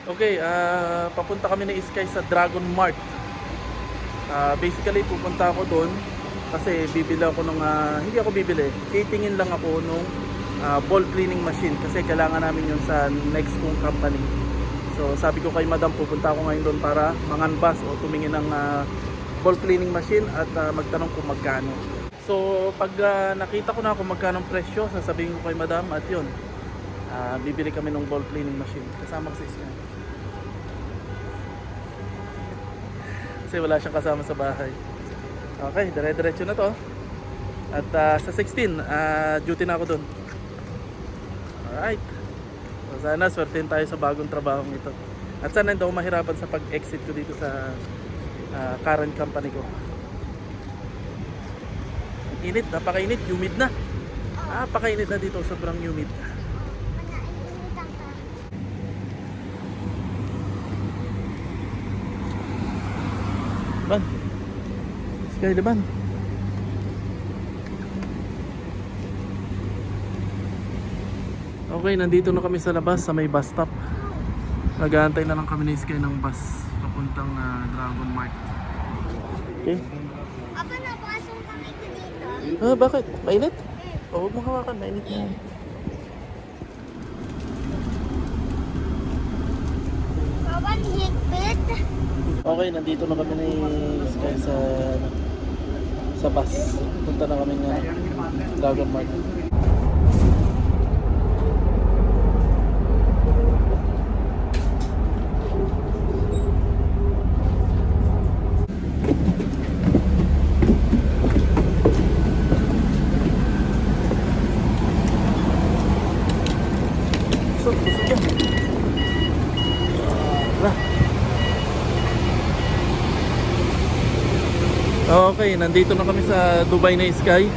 Okay, papunta kami ni Sky sa Dragon Mart. Basically, pupunta ako doon kasi bibili ako ng, hindi ako bibili, titingin lang ako nung ball cleaning machine kasi kailangan namin yun sa next kong company. So sabi ko kay madam, pupunta ako ngayon doon para manganbas o tumingin ng ball cleaning machine at magtanong kung magkano. So pag nakita ko na kung magkano ang presyo, sasabihin ko kay madam at yun, bibili kami ng ball cleaning machine kasama ko si Sky. Kasi wala siyang kasama sa bahay. Okay, dire-diretso na to. At sa 16, duty na ako dun. Alright. So, sana swertein tayo sa bagong trabahong ito. At sana hindi ako mahirapan sa pag-exit ko dito sa current company ko. Init, napakainit, humid na. Napakainit na dito, sobrang humid. Ban. Sky Liban. Okay, nandito na kami sa labas sa may bus stop. Nag-aantay na lang kami ni Sky ng bus papuntang Dragon Mart. Okay. Apa napasok kami dito? Bakit? Mainit? Huwag mo hawakan, mainit na yan. Kawan higpit. Okay, nandito na kami ni Sky sa bus. Punta na kami ng Dragon Mart. Busog yan. Okay, nandito na kami sa Dubai na Sky.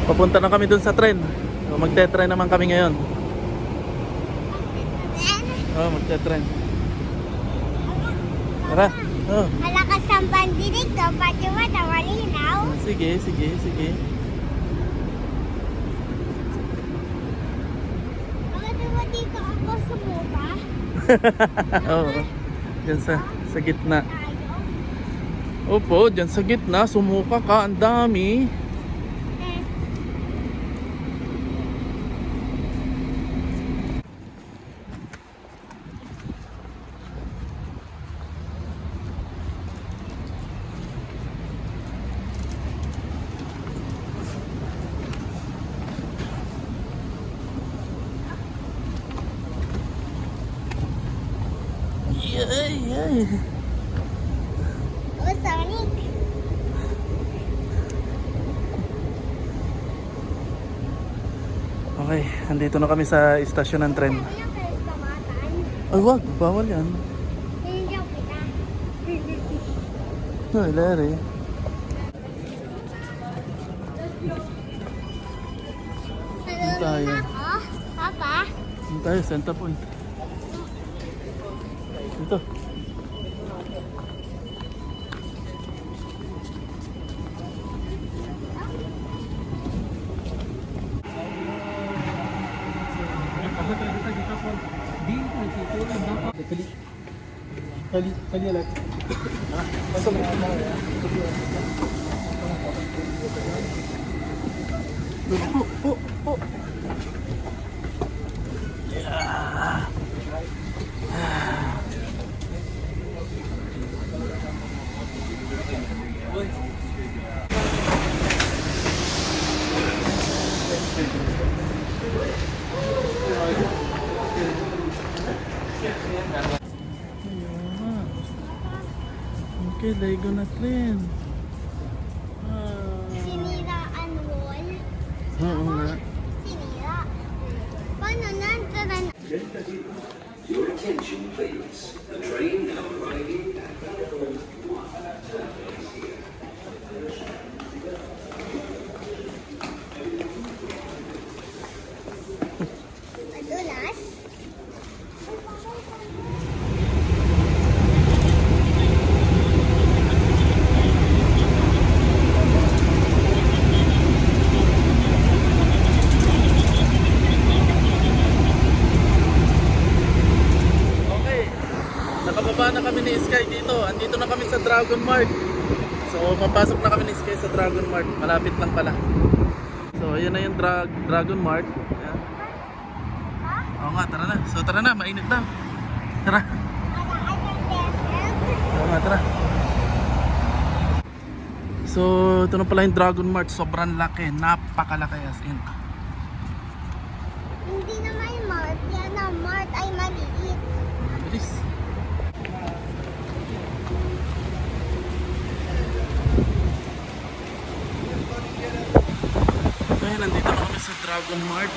Papunta na kami dun sa tren. So, magte-tren naman kami ngayon. Magte-tren. Tara. Malakas ang bandinig ko, pati mata malinaw. Sige. Bakit naman dito ako sumuka? Oo. Diyan sa gitna. Tayo. Opo, diyan sa gitna. Sumuka ka. Ang dami. Yay. Oh, Sonic. Okay, andito na kami sa istasyon ng tren. Sabi yung first kamatan. Ay, wag. Bawal yan. Hindi kita. Ay, Larry. Tayo. Ako? Papa? Dito tayo, center point. Dito. Kali lang. Pasok na ako. Oh. Okay, Lego na tren. Siniraan wall. Oo nga. Sinira. Paano nandaran? Your attention, please. The train now arriving at Madulas? bababa na kami ni Sky dito. Andito na kami sa Dragon Mart. So papasok na kami ni Sky sa Dragon Mart. Malapit lang pala. So ayan na yung Dragon Mart. Ayan. Oo nga, tara na. So tara na, mainit na. Tara. Oo nga, tara. So ito na pala yung Dragon Mart. Sobrang laki. Napakalaki as in. Hindi naman mart. Yan ang mart ay maliit. Bilis. Ayun, nandito na kami sa Dragon Mart.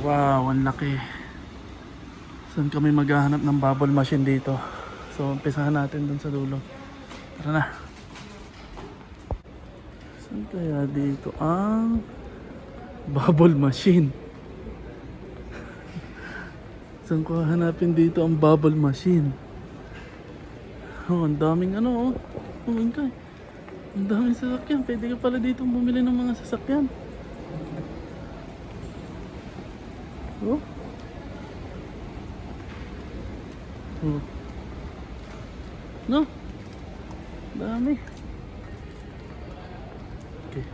Wow, ang laki. Saan kami maghahanap ng bubble machine dito? So, umpisahan natin dun sa dulo. Tara na. Saan kaya dito ang bubble machine? Saan ko hanapin dito ang bubble machine? Oh, ang daming ano oh. Oh my God. Ang daming sasakyan. Pwede ka pala dito bumili ng mga sasakyan. Oh. Oh. No. Dami. Okay.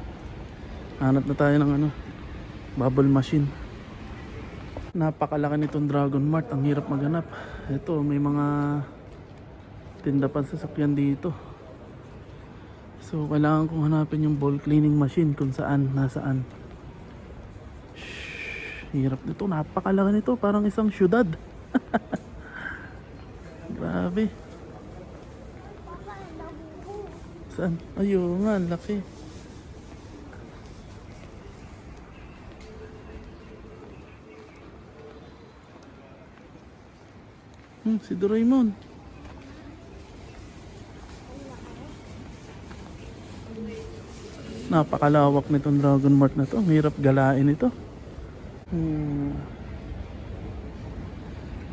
Hanap na tayo ng ano, bubble machine. Napakalaki nitong Dragon Mart. Ang hirap maghanap. Ito, may mga tinda pa sasakyan dito. So, kailangan kong hanapin yung ball cleaning machine kung saan, nasaan. Shhh, hirap nito. Napakalaki nito. Parang isang syudad. Grabe. Saan? Ayun nga, laki. Si Doraemon. Napakalawak nitong Dragon Mart na to. Ang hirap galain ito.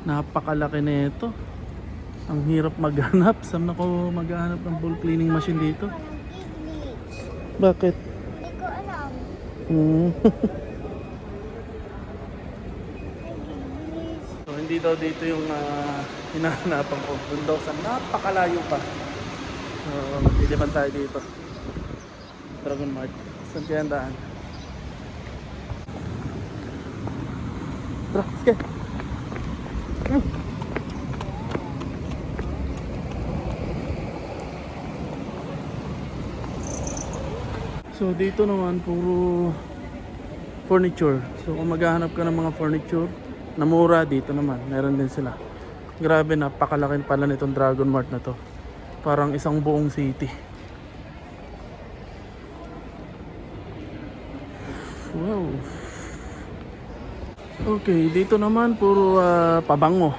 Napakalaki nito. Ang hirap maghanap. Saan ako maghanap ng ball cleaning machine dito? Bakit? Hindi ko alam. So, hindi daw dito yung hinahanapan ko. Doon daw sa napakalayo pa. So, liliban tayo dito. Dragon Mart. Saan kaya ang daan? Tara, sige. So dito naman puro furniture. So kung maghahanap ka ng mga furniture na mura, dito naman meron din sila. Grabe, napakalaki pala nitong Dragon Mart na to. Parang isang buong city. Wow. Okay, dito naman puro pabango.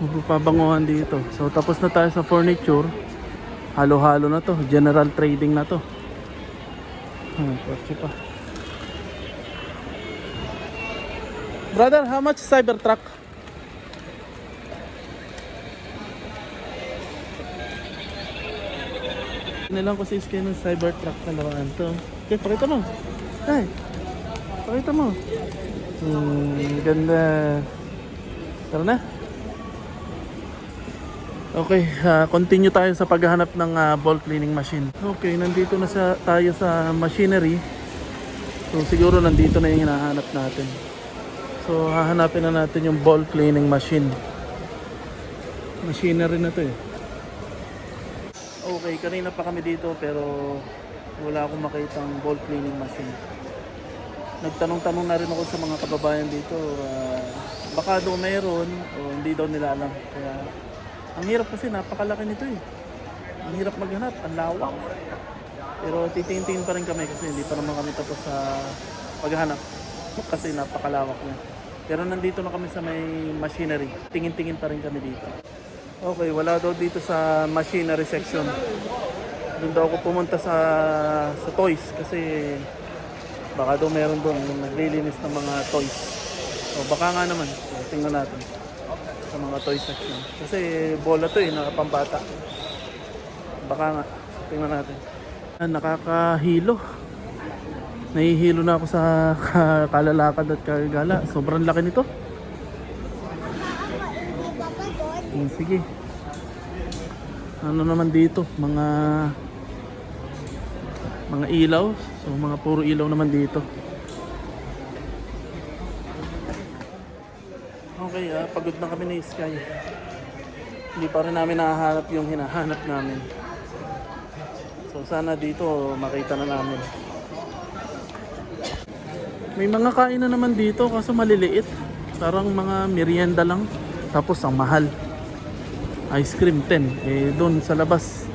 Puro pabangohan dito. So tapos na tayo sa furniture. Halo-halo na to, general trading na to. Kotse pa. Brother, how much Cybertruck? Nilang ko si Sky ng Cybertruck na lawaan to. Okay, pakita mo. Ay, pakita mo. Ganda. Tara na. Okay, continue tayo sa paghahanap ng ball cleaning machine. Okay, nandito na tayo sa machinery. So siguro nandito na yung hinahanap natin. So hahanapin na natin yung ball cleaning machine. Machinery na to eh. Okay, kanina pa kami dito pero wala akong makitang ball cleaning machine. Nagtanong-tanong na rin ako sa mga kababayan dito. Baka daw mayroon o hindi daw nila alam. Kaya ang hirap kasi napakalaki nito eh. Ang hirap maghanap, ang lawak. Pero titingin-tingin pa rin kami kasi hindi pa naman kami tapos sa paghahanap. Kasi napakalawak niya. Pero nandito na kami sa may machinery. Tingin-tingin pa rin kami dito. Okay, wala daw dito sa machinery section. Doon daw ako pumunta sa toys kasi baka daw meron doon yung naglilinis ng mga toys. O baka nga naman. So, tingnan natin sa mga toy section. Kasi bola to eh, nakapambata. Baka nga. Tingnan natin. Nakakahilo. Nahihilo na ako sa kalalakad at kagala. Sobrang laki nito. Hindi ba pa doon? Sige. Ano naman dito? Mga ilaw. So mga puro ilaw naman dito. Okay, pagod na kami ni Sky. Hindi pa rin namin nahahanap yung hinahanap namin. So sana dito makita na namin. May mga kain na naman dito kaso maliliit. Parang mga merienda lang. Tapos ang mahal. Ice cream 10. Eh doon sa labas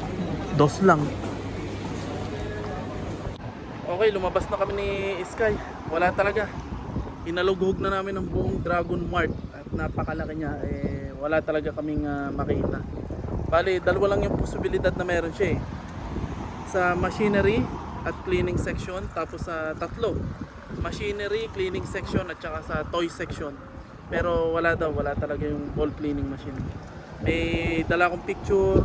2 lang. Okay, lumabas na kami ni Sky. Wala talaga. Inalughog na namin ang buong Dragon Mart. At napakalaki niya. Eh wala talaga kaming makita. Bali, dalawa lang yung posibilidad na meron siya eh. Sa machinery at cleaning section. Tapos sa tatlo. Machinery, cleaning section at saka sa toy section. Pero wala daw, wala talaga yung ball cleaning machine. May dala akong picture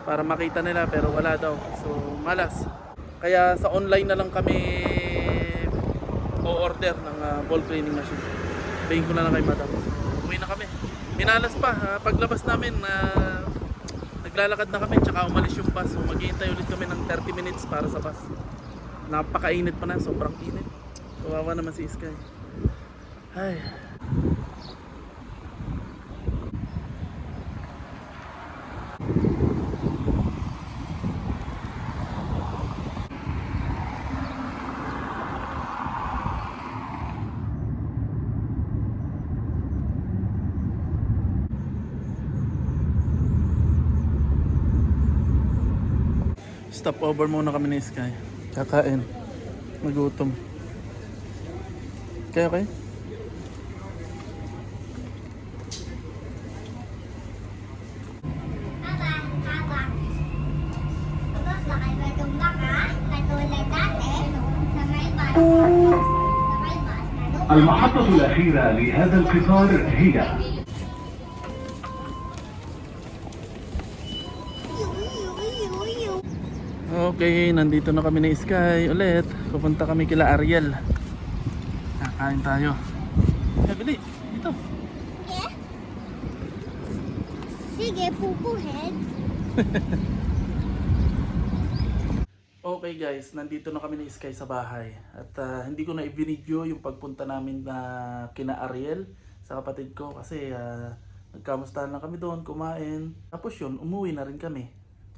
para makita nila pero wala daw. So malas. Kaya sa online na lang kami o-order ng ball cleaning machine. Bayin ko na lang kay madam. So, uwi na kami. Minalas pa, paglabas namin naglalakad na kami tsaka umalis yung bus. So maghihintay ulit kami ng 30 minutes para sa bus. Napakainit pa na, sobrang init. Kawawa naman si Sky. Ay. Stop over muna kami ni Sky. Kakain. Magutom. Okay. Baka iba itong baka, katulad dati, sa may bus. Sa may bus. المحطة الأخيرة لهذا القطار هي Okay, nandito na kami ni Sky ulit. Pupunta kami kila Ariel. Kakain tayo. Bili, dito. Sige. Sige, pupuhead. Okay guys, nandito na kami ni Sky sa bahay. At hindi ko na i-video yung pagpunta namin na kina Ariel sa kapatid ko kasi nagkamustahan lang kami doon, kumain. Tapos yun, umuwi na rin kami.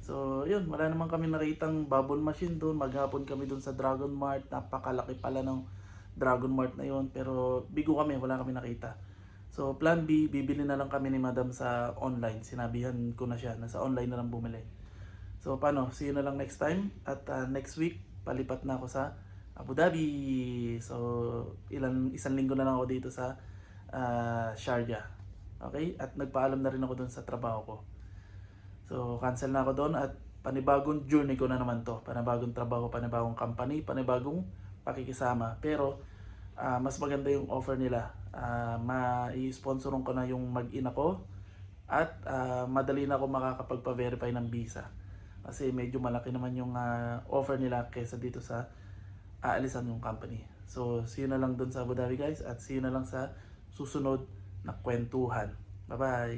So yun, wala naman kami nakitang babon machine doon. Maghapon kami doon sa Dragon Mart. Napakalaki pala ng Dragon Mart na yun. Pero bigo kami, wala kami nakita. So plan B, bibili na lang kami ni Madam sa online. Sinabihan ko na siya na sa online na lang bumili. So paano, see you na lang next time. At next week, palipat na ako sa Abu Dhabi. So isang linggo na lang ako dito sa Sharjah. Okay? At nagpaalam na rin ako doon sa trabaho ko. So cancel na ako doon at panibagong journey ko na naman to. Panibagong trabaho, panibagong company, panibagong pakikisama. Pero mas maganda yung offer nila. Ma-i-sponsoron ko na yung mag-ina ko at madali na ako makakapagpa-verify ng visa. Kasi medyo malaki naman yung offer nila kaysa dito sa aalisan yung company. So see you na lang doon sa Abu Dhabi guys at see you na lang sa susunod na kwentuhan. Bye bye!